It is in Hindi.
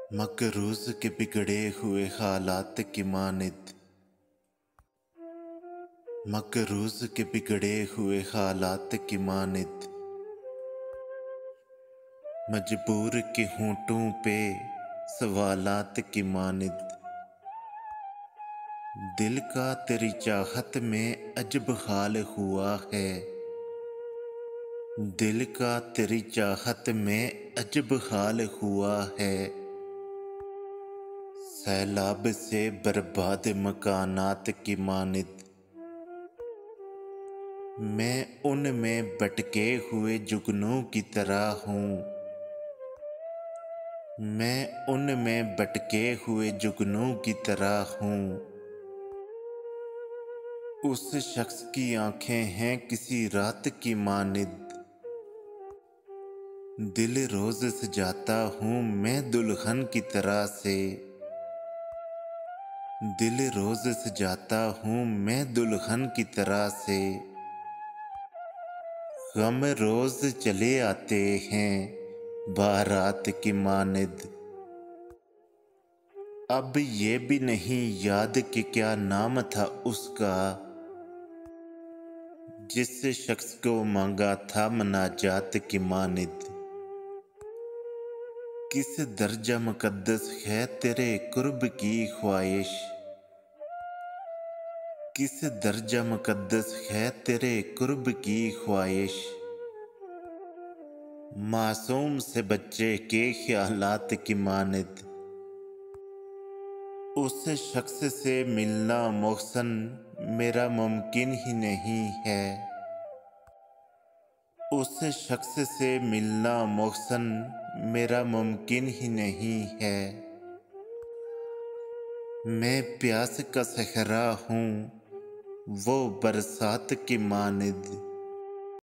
मकरूज़ के बिगड़े हुए हालात की मानिद। मकरूज़ के बिगड़े हुए हालात की मानिद। मजबूर के होंठों पे सवालात की मानिद। दिल का तेरी चाहत में अजब हाल हुआ है। दिल का तेरी चाहत में अजब हाल हुआ है। सैलाब से बर्बाद मकानात की मानिद। मैं उनमें भटके हुए जुगनू की तरह हूँ। मैं उनमें भटके हुए जुगनू की तरह हूँ। उस शख्स की आंखें हैं किसी रात की मानिद। दिल रोज सजाता हूँ मैं दुल्हन की तरह से। दिल रोज सजाता हूँ मैं दुल्हन की तरह से। गम रोज चले आते हैं बारात की मानिद। अब ये भी नहीं याद कि क्या नाम था उसका, जिस शख्स को मांगा था मनाजात की मानिद। किस दर्जा मुकद्दस है तेरे कुर्ब की ख्वाहिश। किस दर्जा मुकद्दस है तेरे कुर्ब की ख्वाहिश। मासूम से बच्चे के ख्यालात की मानिद। उस शख्स से मिलना मोहसन मेरा मुमकिन ही नहीं है। उस शख्स से मिलना मोहसन मेरा मुमकिन ही नहीं है। मैं प्यास का सहरा हूँ वो बरसात की मानिद।